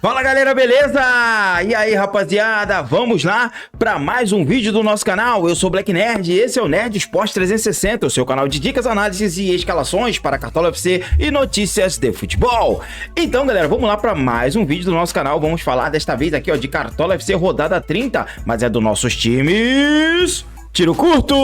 Fala galera, beleza? E aí rapaziada, vamos lá para mais um vídeo do nosso canal. Eu sou o Black Nerd e esse é o Nerd Esporte 360, o seu canal de dicas, análises e escalações para Cartola FC e notícias de futebol. Então galera, vamos lá para mais um vídeo do nosso canal. Vamos falar desta vez aqui ó, de Cartola FC rodada 30, mas é dos nossos times... Tiro curto!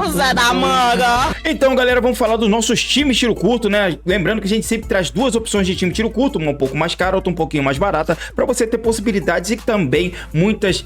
Zé da manga! Então, galera, vamos falar dos nossos times tiro curto, né? Lembrando que a gente sempre traz duas opções de time tiro curto, uma um pouco mais cara, outra um pouquinho mais barata, para você ter possibilidades e também muitas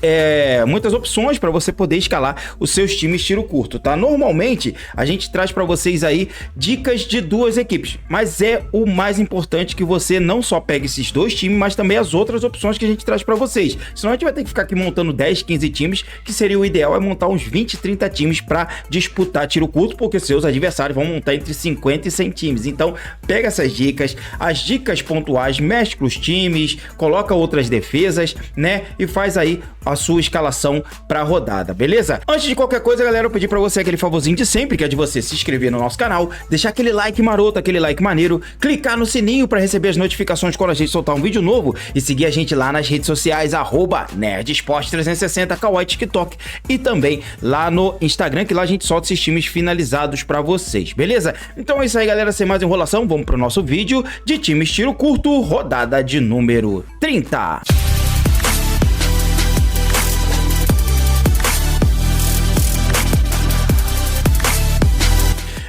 opções para você poder escalar os seus times tiro curto, tá? Normalmente, a gente traz para vocês aí dicas de duas equipes, mas é o mais importante que você não só pegue esses dois times, mas também as outras opções que a gente traz para vocês. Senão a gente vai ter que ficar aqui montando 10, 15 times, que seria o ideal é montar uns 20, 30 times para disputar tiro curto, porque seus adversários vão montar entre 50 e 100 times. Então, pega essas dicas, as dicas pontuais, mescla os times, coloca outras defesas, né? E faz aí a sua escalação para a rodada, beleza? Antes de qualquer coisa, galera, eu pedi para você aquele favorzinho de sempre, que é de você se inscrever no nosso canal, deixar aquele like maroto, aquele like maneiro, clicar no sininho para receber as notificações quando a gente soltar um vídeo novo e seguir a gente lá nas redes sociais, @NerdEsporte360, Kawaii, TikTok e também lá no Instagram, que lá a gente solta esses times finalizados pra vocês, beleza? Então é isso aí, galera, sem mais enrolação, vamos pro nosso vídeo de times tiro curto, rodada de número 30.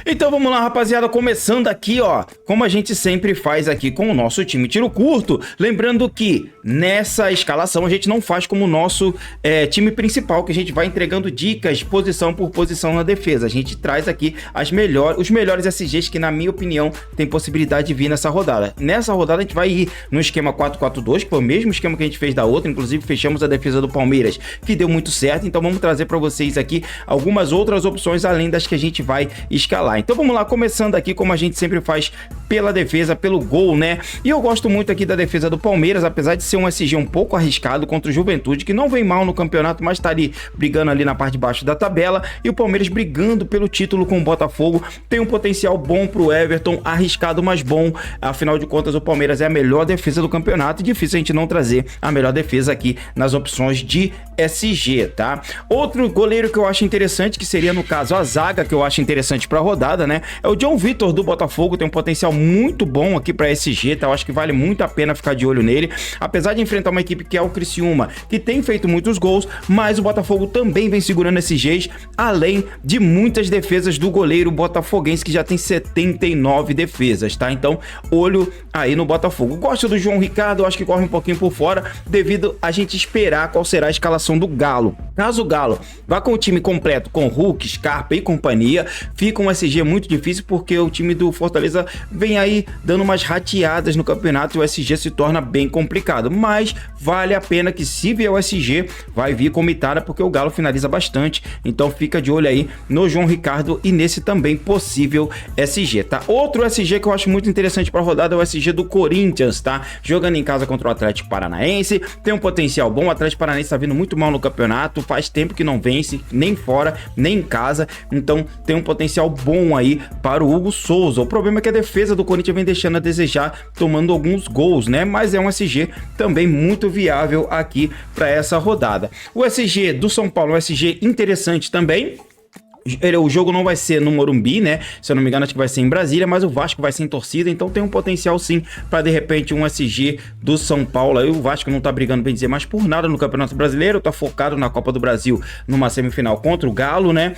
Então vamos lá, rapaziada, começando aqui, ó, como a gente sempre faz aqui com o nosso time tiro curto, lembrando que nessa escalação a gente não faz como o nosso time principal, que a gente vai entregando dicas posição por posição na defesa. A gente traz aqui os melhores SGs que, na minha opinião, tem possibilidade de vir nessa rodada. Nessa rodada a gente vai ir no esquema 4-4-2, que foi o mesmo esquema que a gente fez da outra, inclusive fechamos a defesa do Palmeiras, que deu muito certo. Então vamos trazer para vocês aqui algumas outras opções além das que a gente vai escalar. Então vamos lá, começando aqui como a gente sempre faz pela defesa, pelo gol, né? E eu gosto muito aqui da defesa do Palmeiras, apesar de ser um SG um pouco arriscado contra o Juventude, que não vem mal no campeonato, mas tá ali brigando ali na parte de baixo da tabela, e o Palmeiras brigando pelo título com o Botafogo. Tem um potencial bom pro Everton, arriscado, mas bom. Afinal de contas, o Palmeiras é a melhor defesa do campeonato e difícil a gente não trazer a melhor defesa aqui nas opções de SG, tá? Outro goleiro que eu acho interessante, que seria no caso a zaga, que eu acho interessante pra rodada, né? É o João Vitor do Botafogo, tem um potencial muito bom aqui para SG, tá? Eu acho que vale muito a pena ficar de olho nele, apesar de enfrentar uma equipe que é o Criciúma, que tem feito muitos gols, mas o Botafogo também vem segurando SGs, além de muitas defesas do goleiro botafoguense, que já tem 79 defesas, tá? Então, olho aí no Botafogo. Gosto do João Ricardo, eu acho que corre um pouquinho por fora, devido a gente esperar qual será a escalação do Galo. Caso o Galo vá com o time completo, com Hulk, Scarpa e companhia, fica um SG muito difícil, porque o time do Fortaleza vem aí dando umas rateadas no campeonato e o SG se torna bem complicado, mas vale a pena que, se vier o SG, vai vir com mitada, porque o Galo finaliza bastante. Então fica de olho aí no João Ricardo e nesse também possível SG, tá? Outro SG que eu acho muito interessante para a rodada é o SG do Corinthians, tá? Jogando em casa contra o Atlético Paranaense, tem um potencial bom. O Atlético Paranaense tá vindo muito mal no campeonato, faz tempo que não vence, nem fora, nem em casa, então tem um potencial bom aí para o Hugo Souza. O problema é que a defesa do Corinthians vem deixando a desejar, tomando alguns gols, né? Mas é um SG também muito viável aqui para essa rodada. O SG do São Paulo é um SG interessante também. O jogo não vai ser no Morumbi, né? Se eu não me engano, acho que vai ser em Brasília, mas o Vasco vai ser em torcida, então tem um potencial sim para de repente um SG do São Paulo. Aí o Vasco não tá brigando, bem dizer, mas por nada no Campeonato Brasileiro, tá focado na Copa do Brasil, numa semifinal contra o Galo, né?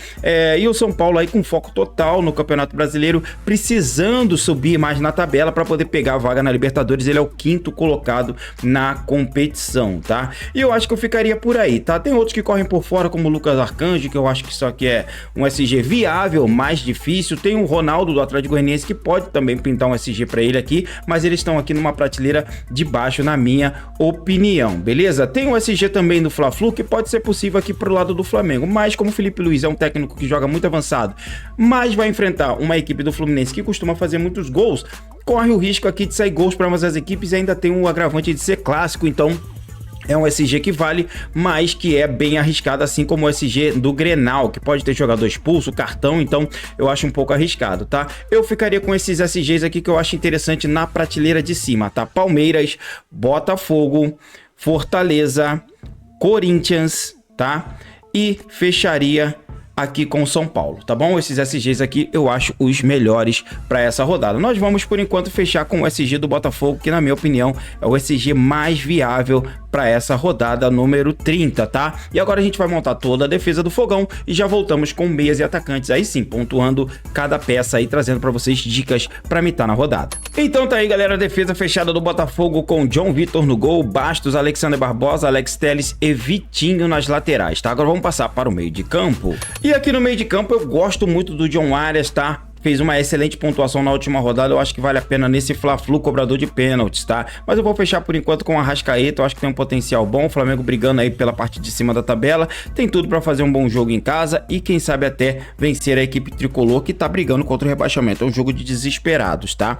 E o São Paulo aí com foco total no Campeonato Brasileiro, precisando subir mais na tabela para poder pegar a vaga na Libertadores. Ele é o 5º colocado na competição, tá? E eu acho que eu ficaria por aí, tá? Tem outros que correm por fora, como o Lucas Arcanjo, que eu acho que isso aqui é um SG viável, mais difícil. Tem o Ronaldo do Atlético Goianiense, que pode também pintar um SG para ele aqui, mas eles estão aqui numa prateleira de baixo, na minha opinião, beleza? Tem o SG também do Fla-Flu, que pode ser possível aqui pro lado do Flamengo, mas como o Felipe Luiz é um técnico que joga muito avançado, mas vai enfrentar uma equipe do Fluminense que costuma fazer muitos gols, corre o risco aqui de sair gols para ambas as equipes e ainda tem o agravante de ser clássico, então É um SG que vale, mas que é bem arriscado, assim como o SG do Grenal, que pode ter jogador expulso, cartão, então eu acho um pouco arriscado, tá? Eu ficaria com esses SGs aqui que eu acho interessante na prateleira de cima, tá? Palmeiras, Botafogo, Fortaleza, Corinthians, tá? E fecharia aqui com o São Paulo, tá bom? Esses SGs aqui eu acho os melhores para essa rodada. Nós vamos, por enquanto, fechar com o SG do Botafogo, que na minha opinião é o SG mais viável para essa rodada número 30, tá? E agora a gente vai montar toda a defesa do Fogão e já voltamos com meias e atacantes, aí sim, pontuando cada peça aí, trazendo para vocês dicas para mitar na rodada. Então tá aí, galera, a defesa fechada do Botafogo com John Vitor no gol, Bastos, Alexander Barbosa, Alex Telles e Vitinho nas laterais, tá? Agora vamos passar para o meio de campo. E aqui no meio de campo eu gosto muito do John Arias, tá? Fez uma excelente pontuação na última rodada, eu acho que vale a pena nesse Fla-Flu cobrador de pênaltis, tá? Mas eu vou fechar por enquanto com o Arrascaeta, eu acho que tem um potencial bom, o Flamengo brigando aí pela parte de cima da tabela, tem tudo pra fazer um bom jogo em casa e quem sabe até vencer a equipe tricolor que tá brigando contra o rebaixamento, é um jogo de desesperados, tá?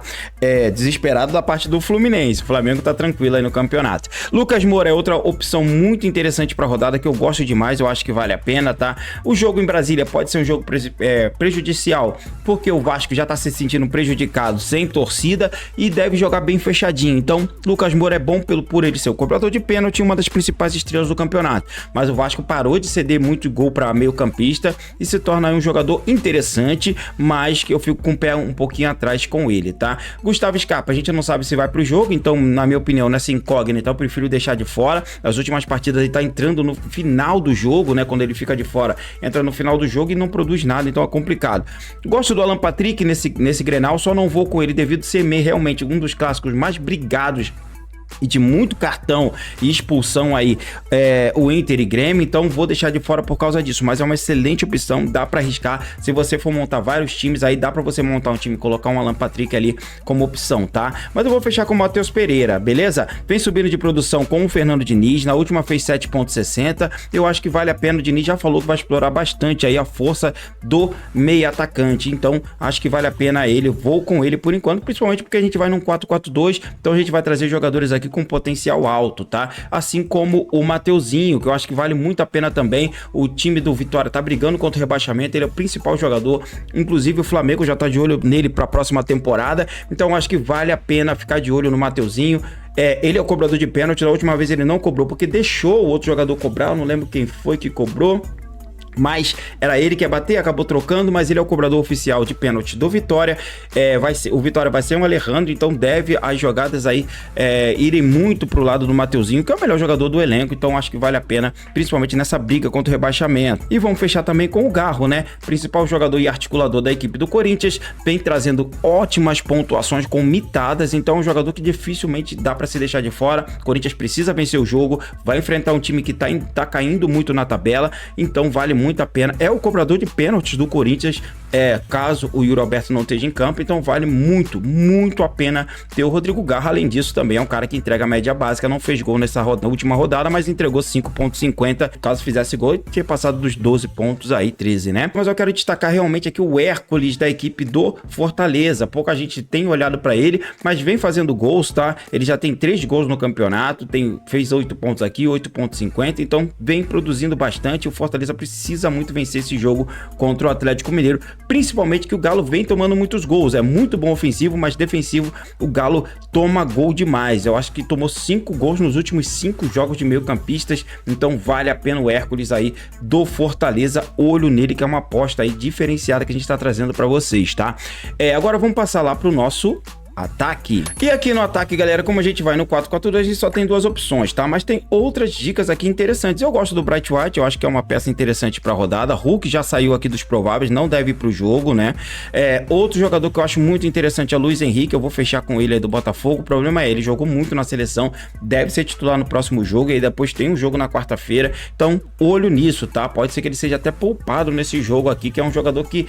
Desesperado da parte do Fluminense, o Flamengo tá tranquilo aí no campeonato. Lucas Moura é outra opção muito interessante pra rodada que eu gosto demais, eu acho que vale a pena, tá? O jogo em Brasília pode ser um jogo prejudicial, porque o Vasco já tá se sentindo prejudicado sem torcida e deve jogar bem fechadinho. Então, Lucas Moura é bom por ele ser o cobrador de pênalti, uma das principais estrelas do campeonato. Mas o Vasco parou de ceder muito gol para meio campista e se torna um jogador interessante, mas que eu fico com o pé um pouquinho atrás com ele, tá? Gustavo Scarpa, a gente não sabe se vai pro jogo, então, na minha opinião, nessa incógnita, eu prefiro deixar de fora. As últimas partidas ele tá entrando no final do jogo, né? Quando ele fica de fora, entra no final do jogo e não produz nada, então é complicado. Gosto do Alan Patrick nesse Grenal, só não vou com ele devido a ser realmente um dos clássicos mais brigados e de muito cartão e expulsão aí, o Inter e Grêmio, então vou deixar de fora por causa disso, mas é uma excelente opção, dá pra arriscar, se você for montar vários times, aí dá pra você montar um time e colocar um Alan Patrick ali como opção, tá? Mas eu vou fechar com o Matheus Pereira, beleza? Vem subindo de produção com o Fernando Diniz, na última fez 7.60, eu acho que vale a pena, o Diniz já falou que vai explorar bastante aí a força do meio atacante, então acho que vale a pena ele, vou com ele por enquanto, principalmente porque a gente vai num 4-4-2, então a gente vai trazer jogadores aqui com potencial alto, tá? Assim como o Mateuzinho, que eu acho que vale muito a pena também. O time do Vitória tá brigando contra o rebaixamento, ele é o principal jogador, inclusive o Flamengo já tá de olho nele para a próxima temporada, então acho que vale a pena ficar de olho no Mateuzinho. Ele é o cobrador de pênalti, da última vez ele não cobrou porque deixou o outro jogador cobrar, eu não lembro quem foi que cobrou, mas era ele que ia bater, acabou trocando, mas ele é o cobrador oficial de pênalti do Vitória. O Vitória vai ser um Alejandro, então deve as jogadas aí irem muito pro lado do Mateuzinho, que é o melhor jogador do elenco, então acho que vale a pena, principalmente nessa briga contra o rebaixamento. E vamos fechar também com o Garro, né? Principal jogador e articulador da equipe do Corinthians, vem trazendo ótimas pontuações com mitadas, então é um jogador que dificilmente dá para se deixar de fora. O Corinthians precisa vencer o jogo, vai enfrentar um time que tá caindo muito na tabela, então vale muito a pena. É o cobrador de pênaltis do Corinthians, caso o Yuri Alberto não esteja em campo, então vale muito, muito a pena ter o Rodrigo Garro. Além disso, também é um cara que entrega a média básica, não fez gol na última rodada, mas entregou 5.50, caso fizesse gol, tinha passado dos 12 pontos aí, 13, né? Mas eu quero destacar realmente aqui o Hércules da equipe do Fortaleza, pouca gente tem olhado para ele, mas vem fazendo gols, tá? Ele já tem 3 gols no campeonato, fez 8 pontos aqui, 8.50, então vem produzindo bastante. O Fortaleza precisa muito vencer esse jogo contra o Atlético Mineiro, principalmente que o Galo vem tomando muitos gols, é muito bom ofensivo, mas defensivo o Galo toma gol demais. Eu acho que tomou 5 gols nos últimos 5 jogos de meio campistas, então vale a pena o Hércules aí do Fortaleza, olho nele, que é uma aposta aí diferenciada que a gente tá trazendo para vocês, tá? Agora vamos passar lá pro nosso ataque. E aqui no ataque, galera, como a gente vai no 4-4-2, a gente só tem 2 opções, tá? Mas tem outras dicas aqui interessantes. Eu gosto do Bright White, eu acho que é uma peça interessante pra rodada. Hulk já saiu aqui dos prováveis, não deve ir pro jogo, né? Outro jogador que eu acho muito interessante é o Luiz Henrique, eu vou fechar com ele aí do Botafogo. O problema é ele jogou muito na seleção, deve ser titular no próximo jogo, e aí depois tem um jogo na quarta-feira, então olho nisso, tá? Pode ser que ele seja até poupado nesse jogo aqui, que é um jogador que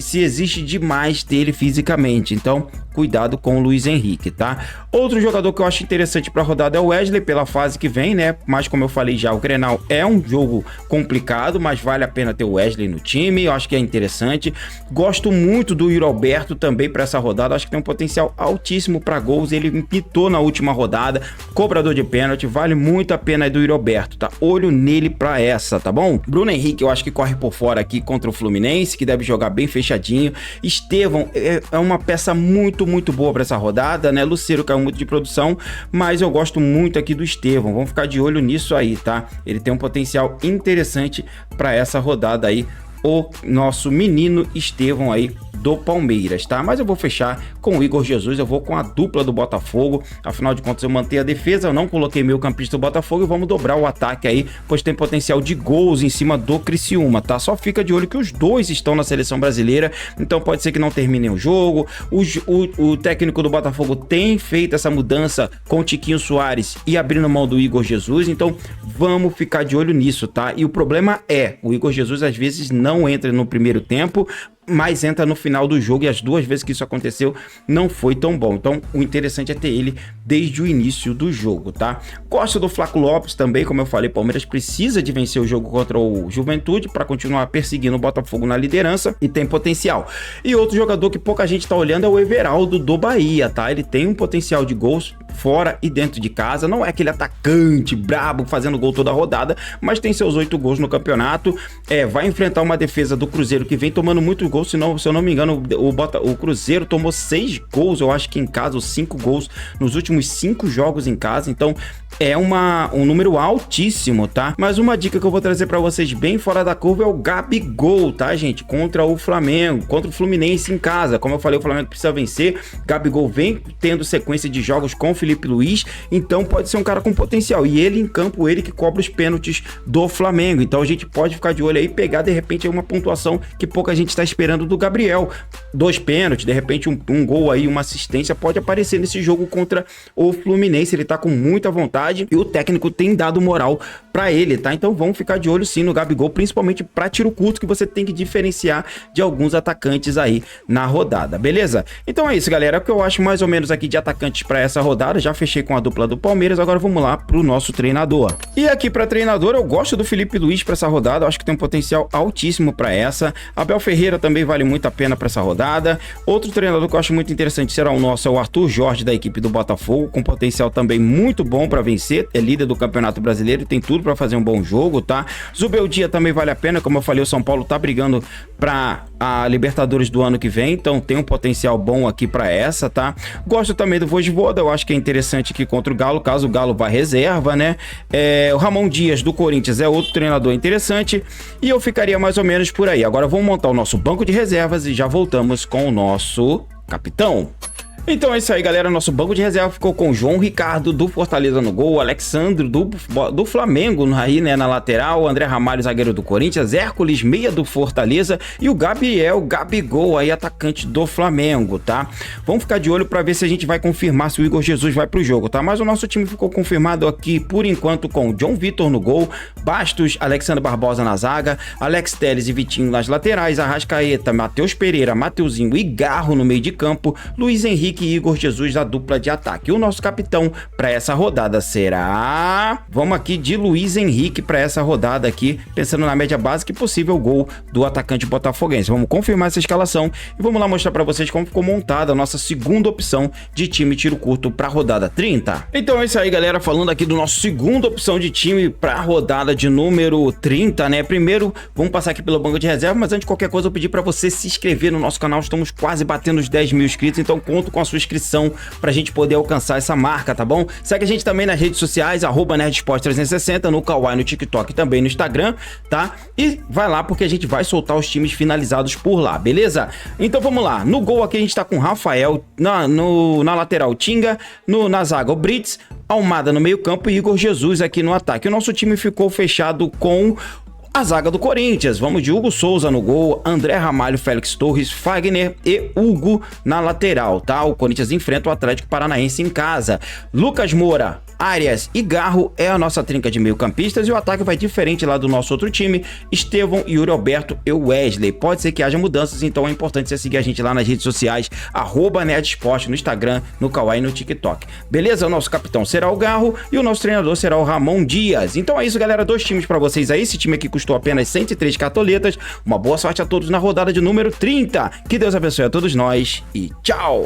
se exige demais dele fisicamente, então cuidado lado com o Luiz Henrique, tá? Outro jogador que eu acho interessante para a rodada é o Wesley, pela fase que vem, né? Mas como eu falei já, o Grenal é um jogo complicado, mas vale a pena ter o Wesley no time, eu acho que é interessante. Gosto muito do Yuri Alberto também para essa rodada, acho que tem um potencial altíssimo para gols, ele impitou na última rodada, cobrador de pênalti, vale muito a pena aí do Yuri Alberto, tá? Olho nele para essa, tá bom? Bruno Henrique, eu acho que corre por fora aqui contra o Fluminense, que deve jogar bem fechadinho. Estevão é uma peça muito boa para essa rodada, né? Lucero caiu muito de produção, mas eu gosto muito aqui do Estevão. Vamos ficar de olho nisso aí, tá? Ele tem um potencial interessante para essa rodada aí, o nosso menino Estevão aí do Palmeiras, tá? Mas eu vou fechar com o Igor Jesus, eu vou com a dupla do Botafogo, afinal de contas eu mantenho a defesa, eu não coloquei meio campista do Botafogo e vamos dobrar o ataque aí, pois tem potencial de gols em cima do Criciúma, tá? Só fica de olho que os dois estão na seleção brasileira, então pode ser que não terminem o jogo. O técnico do Botafogo tem feito essa mudança com o Tiquinho Soares e abrindo mão do Igor Jesus, então vamos ficar de olho nisso, tá? E o problema é, o Igor Jesus às vezes não entra no primeiro tempo, mas entra no final do jogo, e as duas vezes que isso aconteceu não foi tão bom. Então o interessante é ter ele desde o início do jogo, tá? Gosto do Flaco Lopes também, como eu falei, Palmeiras precisa de vencer o jogo contra o Juventude para continuar perseguindo o Botafogo na liderança e tem potencial. E outro jogador que pouca gente tá olhando é o Everaldo do Bahia, tá? Ele tem um potencial de gols fora e dentro de casa, não é aquele atacante brabo fazendo gol toda a rodada, mas tem seus 8 gols no campeonato, vai enfrentar uma defesa do Cruzeiro que vem tomando muitos gols, se eu não me engano, o Cruzeiro tomou 6 gols, eu acho que em casa, ou 5 gols nos últimos 5 jogos em casa, então é um número altíssimo, tá? Mas uma dica que eu vou trazer pra vocês bem fora da curva é o Gabigol, tá, gente? Contra o Flamengo, contra o Fluminense em casa. Como eu falei, o Flamengo precisa vencer. Gabigol vem tendo sequência de jogos com o Felipe Luiz, então pode ser um cara com potencial. E ele em campo, ele que cobra os pênaltis do Flamengo. Então a gente pode ficar de olho aí e pegar, de repente, uma pontuação que pouca gente está esperando do Gabriel. 2 pênaltis, de repente um gol aí, uma assistência, pode aparecer nesse jogo contra o Fluminense. Ele tá com muita vontade e o técnico tem dado moral pra ele, tá? Então vamos ficar de olho sim no Gabigol, principalmente pra tiro curto, que você tem que diferenciar de alguns atacantes aí na rodada, beleza? Então é isso, galera, é o que eu acho mais ou menos aqui de atacantes pra essa rodada. Já fechei com a dupla do Palmeiras, agora vamos lá pro nosso treinador. E aqui pra treinador, eu gosto do Felipe Luiz pra essa rodada, eu acho que tem um potencial altíssimo pra essa. Abel Ferreira também vale muito a pena pra essa rodada. Outro treinador que eu acho muito interessante será o nosso, é o Arthur Jorge, da equipe do Botafogo, com potencial também muito bom pra vencer, é líder do Campeonato Brasileiro, tem tudo pra fazer um bom jogo, tá? Zubeldia também vale a pena, como eu falei, o São Paulo tá brigando pra a Libertadores do ano que vem, então tem um potencial bom aqui pra essa, tá? Gosto também do Vojvoda, eu acho que é interessante aqui contra o Galo, caso o Galo vá reserva, né? O Ramon Dias do Corinthians é outro treinador interessante, e eu ficaria mais ou menos por aí. Agora vamos montar o nosso banco de reservas e já voltamos com o nosso capitão. Então é isso aí, galera, nosso banco de reserva ficou com João Ricardo do Fortaleza no gol, Alexandre do Flamengo aí, né, na lateral, André Ramalho, zagueiro do Corinthians, Hércules, meia do Fortaleza e o Gabigol aí, atacante do Flamengo, tá? Vamos ficar de olho para ver se a gente vai confirmar se o Igor Jesus vai pro jogo, tá? Mas o nosso time ficou confirmado aqui por enquanto com John Vitor no gol, Bastos, Alexandre Barbosa na zaga, Alex Telles e Vitinho nas laterais, Arrascaeta, Matheus Pereira, Mateuzinho e Garro no meio de campo, Luiz Henrique e Igor Jesus da dupla de ataque. E o nosso capitão para essa rodada será... Vamos aqui de Luiz Henrique para essa rodada aqui, pensando na média básica e possível gol do atacante botafoguense. Vamos confirmar essa escalação e vamos lá mostrar para vocês como ficou montada a nossa segunda opção de time tiro curto para a rodada 30. Então é isso aí, galera, falando aqui do nosso segunda opção de time para a rodada de número 30, né? Primeiro, vamos passar aqui pelo banco de reserva, mas antes de qualquer coisa eu pedir para você se inscrever no nosso canal. Estamos quase batendo os 10 mil inscritos, então conto com a sua inscrição pra gente poder alcançar essa marca, tá bom? Segue a gente também nas redes sociais, @nerdsport360, no Kawaii, no TikTok e também no Instagram, tá? E vai lá porque a gente vai soltar os times finalizados por lá, beleza? Então vamos lá, no gol aqui a gente tá com Rafael, na lateral Tinga, na zaga o Brits, Almada no meio campo e Igor Jesus aqui no ataque. O nosso time ficou fechado com a zaga do Corinthians, vamos de Hugo Souza no gol, André Ramalho, Félix Torres, Fagner e Hugo na lateral, tá? O Corinthians enfrenta o Atlético Paranaense em casa. Lucas Moura, Arias e Garro é a nossa trinca de meio-campistas e o ataque vai diferente lá do nosso outro time, Estevão, Yuri Alberto e Wesley. Pode ser que haja mudanças, então é importante você seguir a gente lá nas redes sociais, @NerdSport, no Instagram, no Kawaii e no TikTok. Beleza? O nosso capitão será o Garro e o nosso treinador será o Ramon Dias. Então é isso, galera. 2 times pra vocês aí. Esse time aqui custou apenas 103 cartoletas. Uma boa sorte a todos na rodada de número 30. Que Deus abençoe a todos nós e tchau!